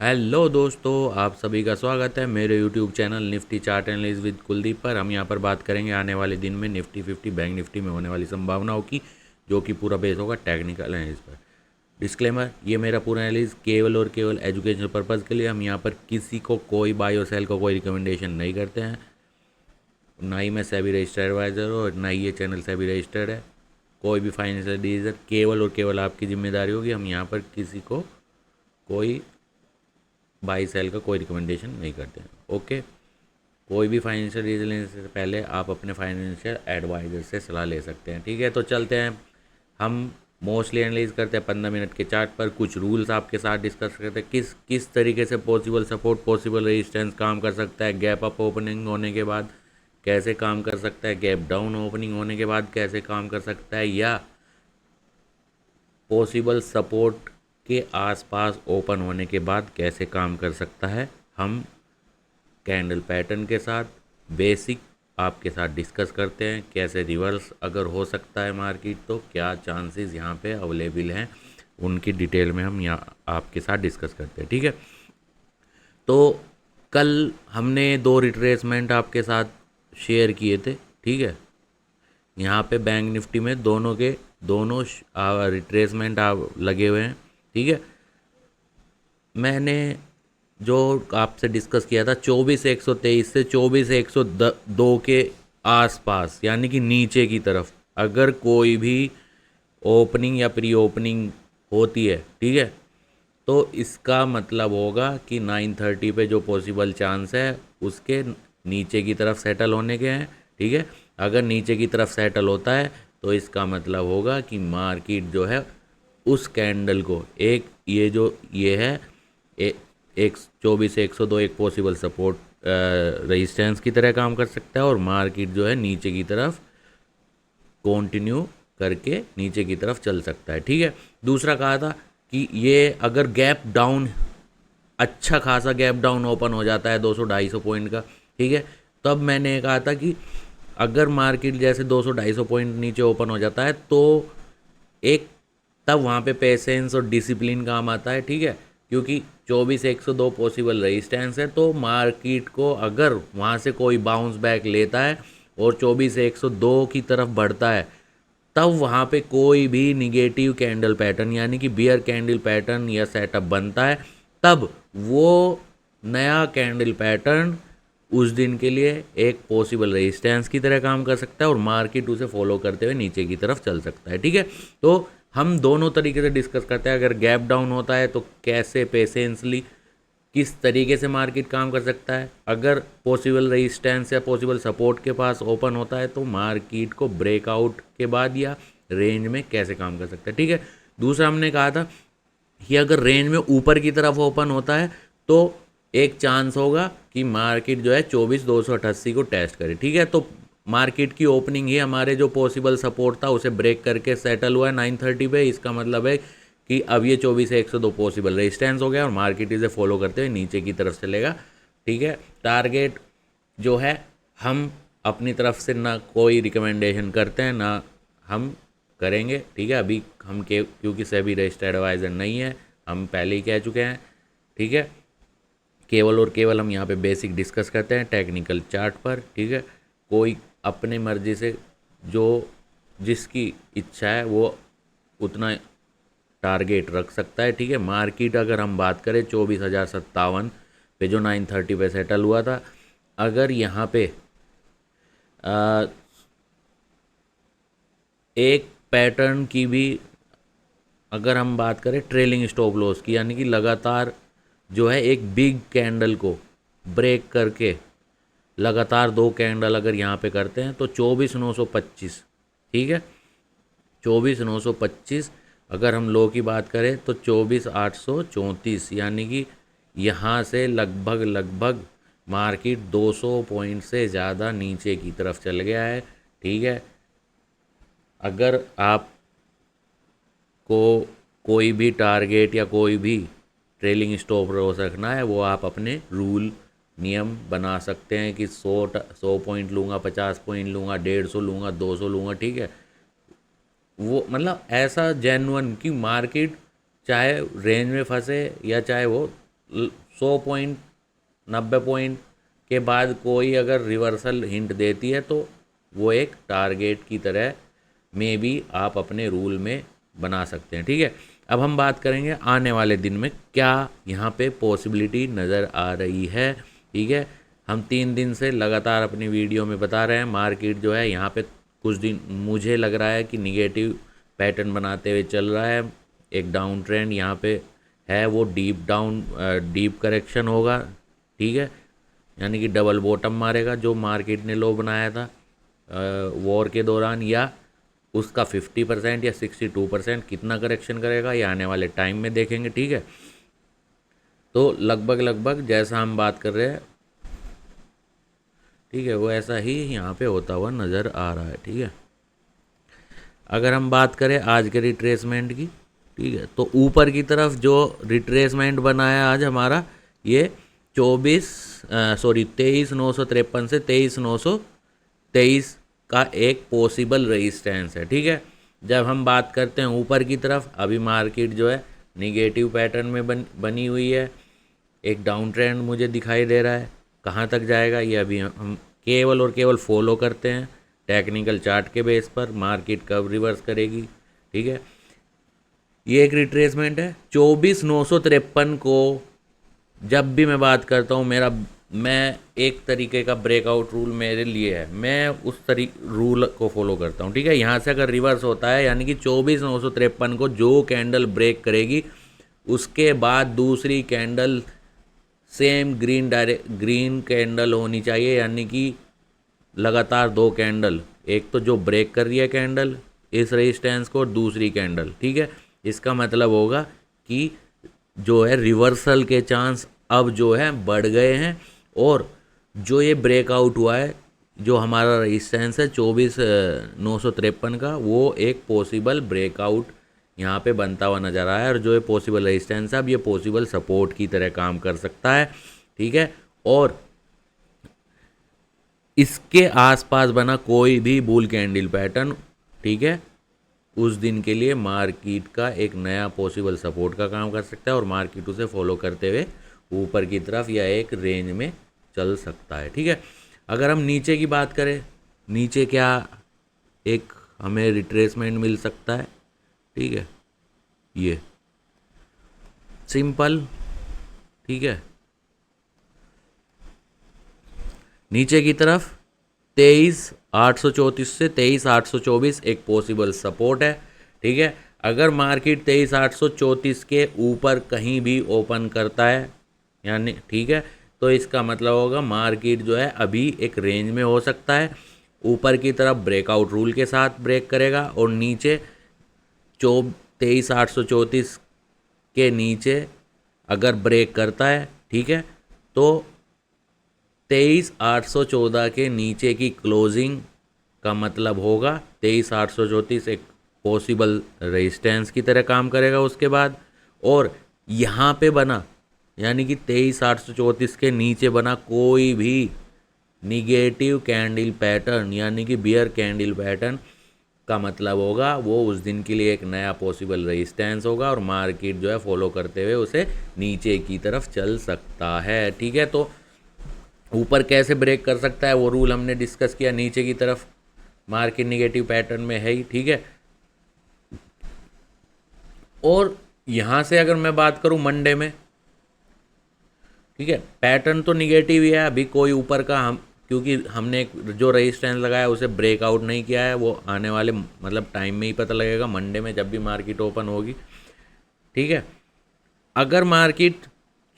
Hello दोस्तों, आप सभी का स्वागत है मेरे YouTube channel Nifty chart analysis with Kuldeep पर। हम यहाँ पर बात करेंगे आने वाले दिन में निफ्टी 50 बैंक निफ्टी में होने वाली संभावनाओं की, जो कि पूरा बेस होगा टेक्निकल एनालिसिस पर। डिस्क्लेमर, ये मेरा पूरा एनालिसिस केवल और केवल एजुकेशनल पर्पज़ के लिए। हम यहाँ पर किसी को कोई बाय और सेल को कोई रिकमेंडेशन नहीं करते हैं। ना ही मैं सेबी रजिस्टर्ड एडवाइज़र हूँ और ना ही ये चैनल सेबी रजिस्टर्ड है। कोई भी फाइनेंशियल डिसीजन केवल और केवल आपकी जिम्मेदारी होगी। हम यहाँ पर किसी को कोई बाई सेल का कोई रिकमेंडेशन नहीं करते हैं। ओके, कोई भी फाइनेंशियल डिसीजन लेने से पहले आप अपने फाइनेंशियल एडवाइज़र से सलाह ले सकते हैं। ठीक है, तो चलते हैं। हम मोस्टली एनालाइज करते हैं 15 मिनट के चार्ट पर। कुछ रूल्स आपके साथ डिस्कस करते हैं, किस किस तरीके से पॉसिबल सपोर्ट पॉसिबल रेजिस्टेंस काम कर सकता है। गैप अप ओपनिंग होने के बाद कैसे काम कर सकता है, गैप डाउन ओपनिंग होने के बाद कैसे काम कर सकता है, या पॉसिबल सपोर्ट के आसपास ओपन होने के बाद कैसे काम कर सकता है। हम कैंडल पैटर्न के साथ बेसिक आपके साथ डिस्कस करते हैं। कैसे रिवर्स अगर हो सकता है मार्केट, तो क्या चांसेस यहाँ पे अवेलेबल हैं, उनकी डिटेल में हम यहाँ आपके साथ डिस्कस करते हैं। ठीक है, तो कल हमने दो रिट्रेसमेंट आपके साथ शेयर किए थे। ठीक है, यहाँ पे बैंक निफ्टी में दोनों के दोनों रिट्रेसमेंट लगे हुए हैं। ठीक है, मैंने जो आपसे डिस्कस किया था 24,123 से 24,102 के आसपास, यानी कि नीचे की तरफ अगर कोई भी ओपनिंग या प्री ओपनिंग होती है, ठीक है, तो इसका मतलब होगा कि 930 पे जो पॉसिबल चांस है उसके नीचे की तरफ सेटल होने के हैं। ठीक है, अगर नीचे की तरफ सेटल होता है तो इसका मतलब होगा कि मार्केट जो है उस कैंडल को एक ये है एक 24,102 एक पॉसिबल सपोर्ट रेजिस्टेंस की तरह काम कर सकता है, और मार्केट जो है नीचे की तरफ कंटिन्यू करके नीचे की तरफ चल सकता है। ठीक है, दूसरा कहा था कि ये अगर गैप डाउन, अच्छा खासा गैप डाउन ओपन हो जाता है 200-250 पॉइंट का, ठीक है, तब मैंने कहा था कि अगर मार्केट जैसे 200-250 पॉइंट नीचे ओपन हो जाता है तो एक तब वहाँ पे पेशेंस और डिसिप्लिन काम आता है। ठीक है, क्योंकि 24,102 पॉसिबल रेजिस्टेंस है, तो मार्केट को अगर वहाँ से कोई बाउंस बैक लेता है और 24,102 की तरफ बढ़ता है, तब वहाँ पे कोई भी निगेटिव कैंडल पैटर्न यानी कि बियर कैंडल पैटर्न या सेटअप बनता है, तब वो नया कैंडल पैटर्न उस दिन के लिए एक पॉसिबल रेजिस्टेंस की तरह काम कर सकता है और मार्केट उसे फॉलो करते हुए नीचे की तरफ चल सकता है। ठीक है, तो हम दोनों तरीके से डिस्कस करते हैं। अगर गैप डाउन होता है तो कैसे पेशेंसली किस तरीके से मार्केट काम कर सकता है, अगर पॉसिबल रेजिस्टेंस या पॉसिबल सपोर्ट के पास ओपन होता है तो मार्केट को ब्रेकआउट के बाद या रेंज में कैसे काम कर सकता है। ठीक है, दूसरा हमने कहा था कि अगर रेंज में ऊपर की तरफ ओपन होता है तो एक चांस होगा कि मार्केट जो है 24,288 को टेस्ट करे। ठीक है, तो मार्केट की ओपनिंग ही हमारे जो पॉसिबल सपोर्ट था उसे ब्रेक करके सेटल हुआ है 930 पे। इसका मतलब है कि अब ये 24,102 पॉसिबल रेजिस्टेंस हो गया और मार्केट इसे फॉलो करते हुए नीचे की तरफ चलेगा। ठीक है, टारगेट जो है हम अपनी तरफ से ना कोई रिकमेंडेशन करते हैं ना हम करेंगे। ठीक है, अभी हम क्योंकि सेबी रजिस्टर्ड एडवाइज़र नहीं है, हम पहले ही कह चुके हैं। ठीक है, केवल और केवल हम यहाँ पे बेसिक डिस्कस करते हैं टेक्निकल चार्ट पर। ठीक है, कोई अपने मर्जी से जो जिसकी इच्छा है वो उतना टारगेट रख सकता है। ठीक है, मार्केट अगर हम बात करें 24,057 पे जो 930 पे सेटल हुआ था, अगर यहाँ पे आ, एक पैटर्न की भी अगर हम बात करें ट्रेलिंग स्टॉप लॉस की, यानी कि लगातार जो है एक बिग कैंडल को ब्रेक करके लगातार दो कैंडल अगर यहाँ पे करते हैं तो 24,925, ठीक है, 24,925। अगर हम लो की बात करें तो 24,834, यानी कि यहाँ से लगभग लगभग मार्केट 200 पॉइंट से ज़्यादा नीचे की तरफ चल गया है। ठीक है, अगर आप को कोई भी टारगेट या कोई भी ट्रेलिंग स्टॉप लॉस रखना है, वो आप अपने रूल नियम बना सकते हैं कि 100 पॉइंट लूँगा, 50 पॉइंट लूँगा, 150 लूँगा, 200 लूँगा। ठीक है, वो मतलब ऐसा जेन्युइन कि मार्केट चाहे रेंज में फंसे या चाहे वो 100 पॉइंट 90 पॉइंट के बाद कोई अगर रिवर्सल हिंट देती है तो वो एक टारगेट की तरह में भी आप अपने रूल में बना सकते हैं। ठीक है, अब हम बात करेंगे आने वाले दिन में क्या यहाँ पे पॉसिबिलिटी नज़र आ रही है। ठीक है, हम 3 दिन से लगातार अपनी वीडियो में बता रहे हैं मार्केट जो है यहाँ पे कुछ दिन मुझे लग रहा है कि निगेटिव पैटर्न बनाते हुए चल रहा है। एक डाउन ट्रेंड यहाँ पे है, वो डीप करेक्शन होगा। ठीक है, यानी कि डबल बॉटम मारेगा जो मार्केट ने लो बनाया था वॉर के दौरान, या उसका 50% या 62% कितना करेक्शन करेगा ये आने वाले टाइम में देखेंगे। ठीक है, तो लगभग जैसा हम बात कर रहे हैं, ठीक है, वो ऐसा ही यहाँ पे होता हुआ नज़र आ रहा है। ठीक है, अगर हम बात करें आज के रिट्रेसमेंट की, ठीक है, तो ऊपर की तरफ जो रिट्रेसमेंट बना है आज हमारा, ये 23,953 से 23,923 का एक पॉसिबल रेजिस्टेंस है। ठीक है, जब हम बात करते हैं ऊपर की तरफ, अभी मार्केट जो है निगेटिव पैटर्न में बनी हुई है। एक डाउन ट्रेंड मुझे दिखाई दे रहा है, कहाँ तक जाएगा ये अभी हम केवल और केवल फॉलो करते हैं टेक्निकल चार्ट के बेस पर, मार्केट कब रिवर्स करेगी। ठीक है, ये एक रिट्रेसमेंट है 24,953 को। जब भी मैं बात करता हूँ मैं एक तरीके का ब्रेकआउट रूल मेरे लिए है, मैं उस रूल को फॉलो करता हूँ। ठीक है, यहाँ से अगर रिवर्स होता है यानी कि 24,953 को जो कैंडल ब्रेक करेगी उसके बाद दूसरी कैंडल सेम ग्रीन कैंडल होनी चाहिए, यानी कि लगातार 2 कैंडल, एक तो जो ब्रेक कर रही है कैंडल इस रेजिस्टेंस को और दूसरी कैंडल। ठीक है, इसका मतलब होगा कि जो है रिवर्सल के चांस अब जो है बढ़ गए हैं, और जो ये ब्रेकआउट हुआ है जो हमारा रेजिस्टेंस है 24,953 का, वो एक पॉसिबल ब्रेकआउट यहाँ पे बनता हुआ नज़र आया है। और जो ये पॉसिबल रेजिस्टेंस है अब ये पॉसिबल सपोर्ट की तरह काम कर सकता है। ठीक है, और इसके आसपास बना कोई भी बुल कैंडल पैटर्न, ठीक है, उस दिन के लिए मार्केट का एक नया पॉसिबल सपोर्ट का काम कर सकता है और मार्केट उसे फॉलो करते हुए ऊपर की तरफ या एक रेंज में चल सकता है। ठीक है, अगर हम नीचे की बात करें, नीचे क्या एक हमें रिट्रेसमेंट मिल सकता है। ठीक है, ये सिंपल, ठीक है, नीचे की तरफ 23,834 से 23,824 एक पॉसिबल सपोर्ट है। ठीक है, अगर मार्केट 23,834 के ऊपर कहीं भी ओपन करता है यानी, ठीक है, तो इसका मतलब होगा मार्केट जो है अभी एक रेंज में हो सकता है, ऊपर की तरफ ब्रेकआउट रूल के साथ ब्रेक करेगा और नीचे 23,834 के नीचे अगर ब्रेक करता है, ठीक है, तो 23,814 के नीचे की क्लोजिंग का मतलब होगा 23,834 एक पॉसिबल रेजिस्टेंस की तरह काम करेगा उसके बाद। और यहाँ पे बना यानी कि 23,834 के नीचे बना कोई भी निगेटिव कैंडल पैटर्न यानी कि बियर कैंडल पैटर्न का मतलब होगा वो उस दिन के लिए एक नया पॉसिबल रेजिस्टेंस होगा और मार्केट जो है फॉलो करते हुए उसे नीचे की तरफ चल सकता है। ठीक है, तो ऊपर कैसे ब्रेक कर सकता है वो रूल हमने डिस्कस किया, नीचे की तरफ मार्केट निगेटिव पैटर्न में है ही। ठीक है, और यहाँ से अगर मैं बात करूँ मंडे में, ठीक है, पैटर्न तो निगेटिव ही है, अभी कोई ऊपर का हम क्योंकि हमने जो रेजिस्टेंस लगाया उसे ब्रेकआउट नहीं किया है, वो आने वाले मतलब टाइम में ही पता लगेगा मंडे में जब भी मार्केट ओपन होगी। ठीक है, अगर मार्केट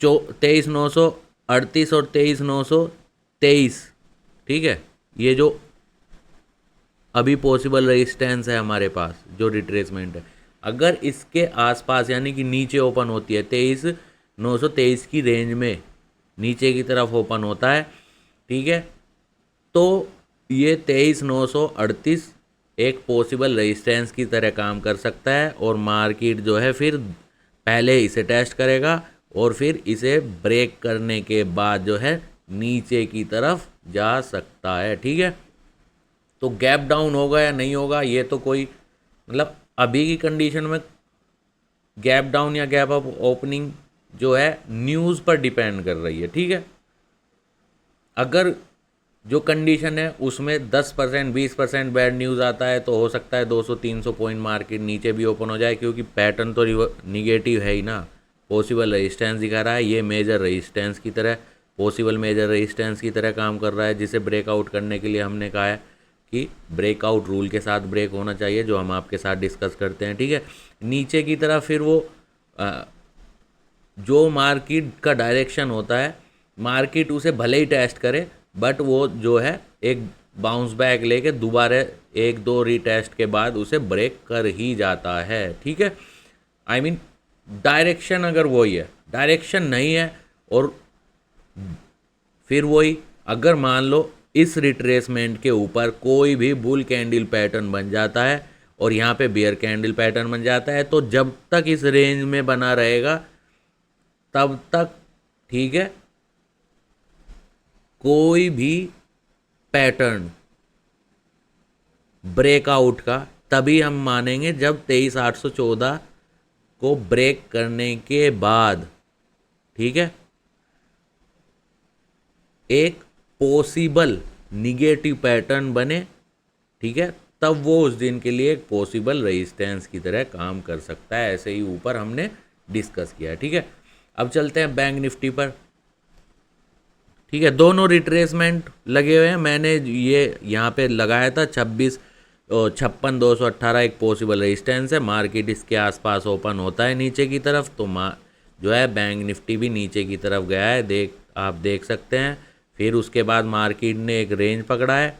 23,938 और 23,923, ठीक है, ये जो अभी पॉसिबल रेजिस्टेंस है हमारे पास जो रिट्रेसमेंट है, अगर इसके आसपास यानी कि नीचे ओपन होती है 23,923 की रेंज में नीचे की तरफ ओपन होता है, ठीक है, तो ये 23,938 एक पॉसिबल रेजिस्टेंस की तरह काम कर सकता है और मार्केट जो है फिर पहले इसे टेस्ट करेगा और फिर इसे ब्रेक करने के बाद जो है नीचे की तरफ जा सकता है। ठीक है, तो गैप डाउन होगा या नहीं होगा ये तो कोई मतलब अभी की कंडीशन में गैप डाउन या गैप अप ओपनिंग जो है न्यूज़ पर डिपेंड कर रही है, ठीक है। अगर जो कंडीशन है उसमें 10% 20% बैड न्यूज़ आता है तो हो सकता है 200-300 पॉइंट मार्केट नीचे भी ओपन हो जाए, क्योंकि पैटर्न तो निगेटिव है ही ना। पॉसिबल रेजिस्टेंस दिखा रहा है, ये मेजर रेजिस्टेंस की तरह, पॉसिबल मेजर रेजिस्टेंस की तरह काम कर रहा है, जिसे ब्रेकआउट करने के लिए हमने कहा है कि ब्रेकआउट रूल के साथ ब्रेक होना चाहिए, जो हम आपके साथ डिस्कस करते हैं, ठीक है। नीचे की तरफ फिर वो जो मार्केट का डायरेक्शन होता है, मार्केट उसे भले ही टेस्ट करे, बट वो जो है एक बाउंस बैक लेके दोबारा एक दो रीटेस्ट के बाद उसे ब्रेक कर ही जाता है, ठीक है। आई मीन डायरेक्शन अगर वही है, डायरेक्शन नहीं है, और फिर वही अगर मान लो इस रिट्रेसमेंट के ऊपर कोई भी बुल कैंडल पैटर्न बन जाता है और यहाँ पे बियर कैंडल पैटर्न बन जाता है, तो जब तक इस रेंज में बना रहेगा तब तक, ठीक है, कोई भी पैटर्न ब्रेकआउट का तभी हम मानेंगे जब 23,814 को ब्रेक करने के बाद, ठीक है, एक पॉसिबल निगेटिव पैटर्न बने, ठीक है, तब वो उस दिन के लिए एक पॉसिबल रेजिस्टेंस की तरह काम कर सकता है। ऐसे ही ऊपर हमने डिस्कस किया है, ठीक है। अब चलते हैं बैंक निफ्टी पर, ठीक है। दोनों रिट्रेसमेंट लगे हुए हैं, मैंने ये यहाँ पे लगाया था 56,218 एक पॉसिबल रेजिस्टेंस है, मार्केट इसके आसपास ओपन होता है नीचे की तरफ, तो जो है बैंक निफ्टी भी नीचे की तरफ गया है, आप देख सकते हैं। फिर उसके बाद मार्केट ने एक रेंज पकड़ा है,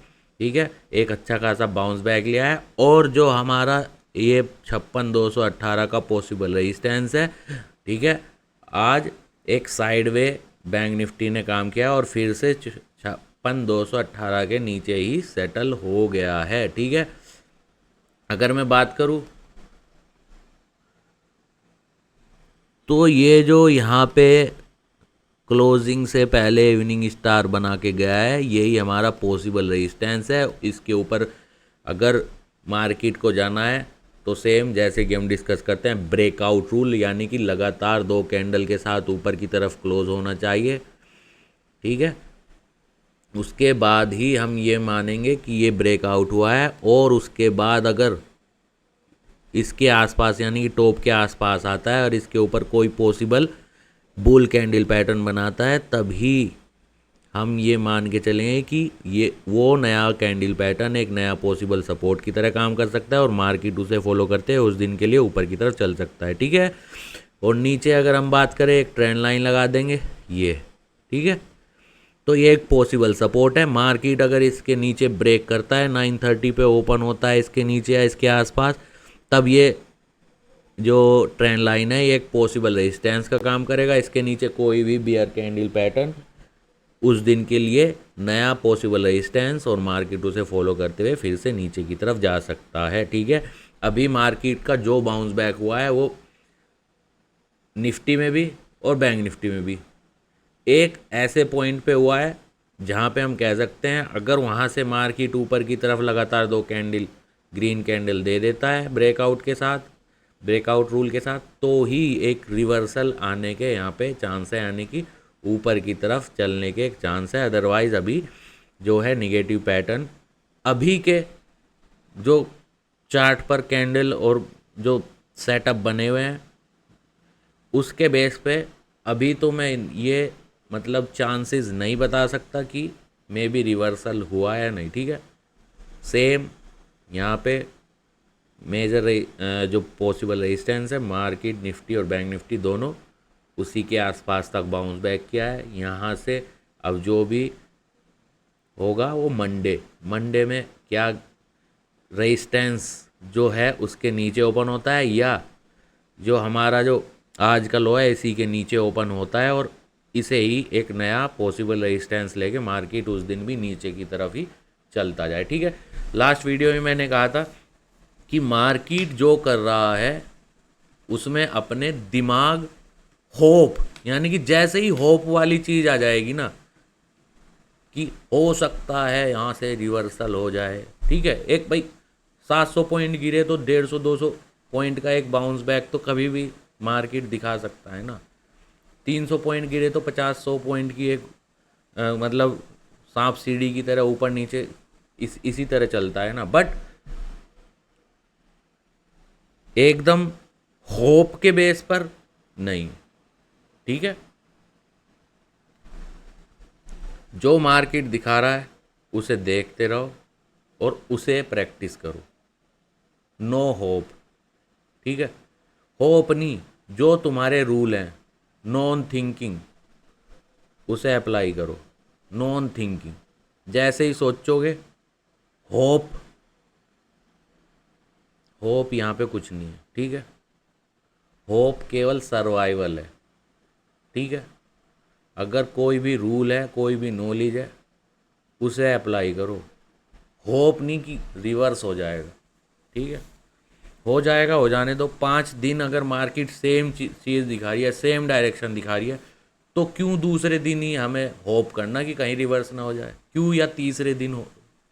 ठीक है, एक अच्छा खासा बाउंस बैक लिया है, और जो हमारा ये 56,218 का पॉसिबल रेजिस्टेंस है, ठीक है, आज एक साइडवे बैंक निफ्टी ने काम किया और फिर से 56,218 के नीचे ही सेटल हो गया है, ठीक है। अगर मैं बात करूं तो ये जो यहाँ पे क्लोजिंग से पहले इवनिंग स्टार बना के गया है, यही हमारा पॉसिबल रेजिस्टेंस है। इसके ऊपर अगर मार्केट को जाना है तो सेम जैसे कि हम डिस्कस करते हैं ब्रेकआउट रूल, यानी कि लगातार 2 कैंडल के साथ ऊपर की तरफ क्लोज होना चाहिए, ठीक है। उसके बाद ही हम ये मानेंगे कि ये ब्रेकआउट हुआ है, और उसके बाद अगर इसके आसपास यानी कि टॉप के आसपास आता है और इसके ऊपर कोई पॉसिबल बुल कैंडल पैटर्न बनाता है, तभी हम ये मान के चलेंगे कि ये वो नया कैंडल पैटर्न एक नया पॉसिबल सपोर्ट की तरह काम कर सकता है, और मार्केट उसे फॉलो करते हैं उस दिन के लिए ऊपर की तरफ चल सकता है, ठीक है। और नीचे अगर हम बात करें, एक ट्रेंड लाइन लगा देंगे ये, ठीक है, तो ये एक पॉसिबल सपोर्ट है। मार्केट अगर इसके नीचे ब्रेक करता है, 930 पे ओपन होता है इसके नीचे या इसके आसपास, तब ये जो ट्रेंड लाइन है ये एक पॉसिबल रेजिस्टेंस का काम करेगा। इसके नीचे कोई भी बियर कैंडल पैटर्न उस दिन के लिए नया पॉसिबल रेजिस्टेंस, और मार्केट उसे फॉलो करते हुए फिर से नीचे की तरफ जा सकता है, ठीक है। अभी मार्केट का जो बाउंस बैक हुआ है वो निफ्टी में भी और बैंक निफ्टी में भी एक ऐसे पॉइंट पे हुआ है जहाँ पे हम कह सकते हैं अगर वहाँ से मार्केट ऊपर की तरफ लगातार 2 कैंडल ग्रीन कैंडल दे देता है ब्रेकआउट के साथ, ब्रेकआउट रूल के साथ, तो ही एक रिवर्सल आने के यहाँ पे चांस है, यानी कि ऊपर की तरफ चलने के एक चांस है। अदरवाइज़ अभी जो है निगेटिव पैटर्न अभी के जो चार्ट पर कैंडल और जो सेटअप बने हुए हैं उसके बेस पे अभी तो मैं ये मतलब चांसेस नहीं बता सकता कि मे बी रिवर्सल हुआ या नहीं, ठीक है। सेम यहाँ पे मेजर जो पॉसिबल रेजिस्टेंस है, मार्केट निफ्टी और बैंक निफ्टी दोनों उसी के आसपास तक बाउंस बैक किया है। यहाँ से अब जो भी होगा वो मंडे में क्या रेजिस्टेंस जो है उसके नीचे ओपन होता है, या जो हमारा जो आज का लो है इसी के नीचे ओपन होता है, और इसे ही एक नया पॉसिबल रेजिस्टेंस लेके मार्केट उस दिन भी नीचे की तरफ ही चलता जाए, ठीक है। लास्ट वीडियो में मैंने कहा था कि मार्केट जो कर रहा है उसमें अपने दिमाग होप, यानी कि जैसे ही होप वाली चीज़ आ जाएगी ना कि हो सकता है यहाँ से रिवर्सल हो जाए, ठीक है। एक भाई 700 पॉइंट गिरे तो 150-200 पॉइंट का एक बाउंस बैक तो कभी भी मार्केट दिखा सकता है ना। 300 पॉइंट गिरे तो 50-100 पॉइंट की एक मतलब सांप सीढ़ी की तरह ऊपर नीचे इसी तरह चलता है ना। बट एकदम होप के बेस पर नहीं, ठीक है। जो मार्केट दिखा रहा है उसे देखते रहो और उसे प्रैक्टिस करो। नो होप, ठीक है। होप नहीं, जो तुम्हारे रूल हैं, नॉन थिंकिंग, उसे अप्लाई करो। नॉन थिंकिंग, जैसे ही सोचोगे होप, होप यहाँ पे कुछ नहीं है, ठीक है। होप केवल सर्वाइवल है, ठीक है। अगर कोई भी रूल है, कोई भी नॉलेज है, उसे अप्लाई करो। होप नहीं कि रिवर्स हो जाएगा, ठीक है। हो जाएगा, हो जाने दो। 5 दिन अगर मार्केट सेम चीज़ दिखा रही है, सेम डायरेक्शन दिखा रही है, तो क्यों दूसरे दिन ही हमें होप करना कि कहीं रिवर्स ना हो जाए? क्यों? या तीसरे दिन हो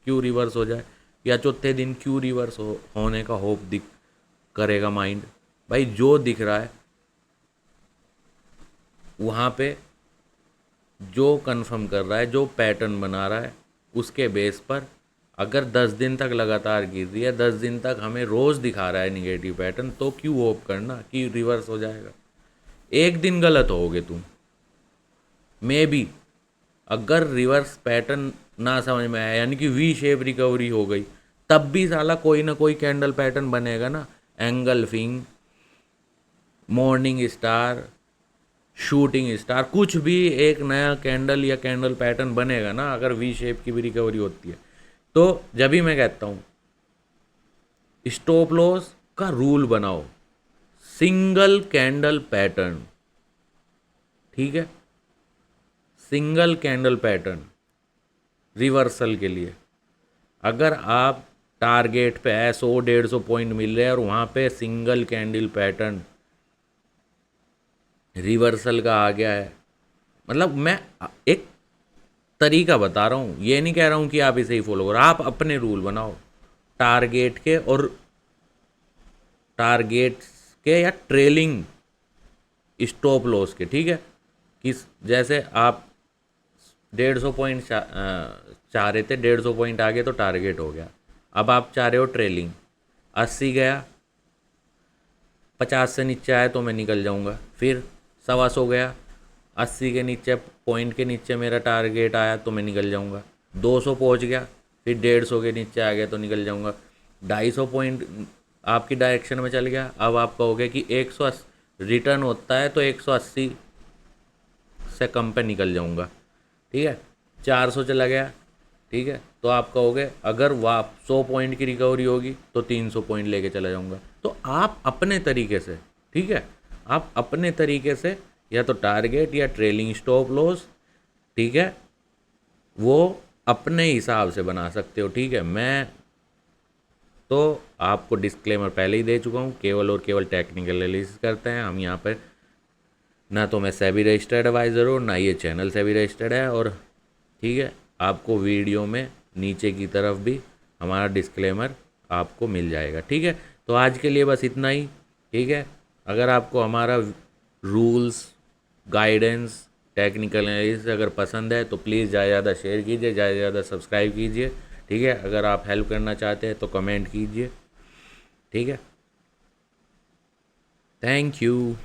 क्यों रिवर्स हो जाए, या चौथे दिन क्यों रिवर्स होने का होप दिख करेगा माइंड? भाई जो दिख रहा है वहाँ पे, जो कंफर्म कर रहा है, जो पैटर्न बना रहा है, उसके बेस पर अगर 10 दिन तक लगातार गिर रही है, 10 दिन तक हमें रोज़ दिखा रहा है निगेटिव पैटर्न, तो क्यों होप करना कि रिवर्स हो जाएगा? एक दिन गलत होगे तुम, मे बी, अगर रिवर्स पैटर्न ना समझ में आया, यानी कि वी शेप रिकवरी हो गई, तब भी साला कोई ना कोई कैंडल पैटर्न बनेगा ना। Engulfing, morning star, shooting star, कुछ भी एक नया कैंडल या कैंडल पैटर्न बनेगा ना, अगर वी शेप की भी रिकवरी होती है। तो जब भी मैं कहता हूँ स्टॉप लॉस का रूल बनाओ, सिंगल कैंडल पैटर्न, ठीक है। सिंगल कैंडल पैटर्न रिवर्सल के लिए, अगर आप टारगेट पे है 100-150 पॉइंट मिल रहे हैं और वहाँ पे सिंगल कैंडल पैटर्न रिवर्सल का आ गया है, मतलब मैं एक तरीका बता रहा हूँ, ये नहीं कह रहा हूँ कि आप इसे ही फॉलो करो। आप अपने रूल बनाओ टारगेट के, और टारगेट के या ट्रेलिंग स्टॉप लॉस के, ठीक है। किस, जैसे आप 150 पॉइंट चाह रहे थे, 150 पॉइंट आ गए तो टारगेट हो गया। अब आप चाह रहे हो ट्रेलिंग, 80 गया, 50 से नीचे आया तो मैं निकल जाऊंगा, फिर 125 गया, 80 के नीचे, पॉइंट के नीचे मेरा टारगेट आया तो मैं निकल जाऊंगा, 200 पहुंच गया, फिर 150 के नीचे आ गया तो निकल जाऊंगा, 250 पॉइंट आपकी डायरेक्शन में चल गया। अब आप कहोगे कि 180 रिटर्न होता है तो 180 से कम पे निकल जाऊंगा, ठीक है। 400 चला गया, ठीक है, तो आप कहोगे अगर वाह 100 पॉइंट की रिकवरी होगी तो 300 पॉइंट लेके चला जाऊंगा। तो आप अपने तरीके से, ठीक है, आप अपने तरीके से या तो टारगेट या ट्रेलिंग स्टॉप लॉस, ठीक है, वो अपने हिसाब से बना सकते हो, ठीक है। मैं तो आपको डिस्क्लेमर पहले ही दे चुका हूँ, केवल और केवल टेक्निकल एनालिसिस करते हैं हम यहाँ पर। ना तो मैं सेबी रजिस्टर्ड एडवाइज़र हूँ, ना ये चैनल सेबी रजिस्टर्ड है। और ठीक है, आपको वीडियो में नीचे की तरफ भी हमारा डिस्क्लेमर आपको मिल जाएगा, ठीक है। तो आज के लिए बस इतना ही, ठीक है। अगर आपको हमारा रूल्स, गाइडेंस, टेक्निकल एनालिसिस अगर पसंद है तो प्लीज़ ज़्यादा से ज़्यादा शेयर कीजिए, ज़्यादा से ज़्यादा सब्सक्राइब कीजिए, ठीक है। अगर आप हेल्प करना चाहते हैं तो कमेंट कीजिए, ठीक है। Thank you.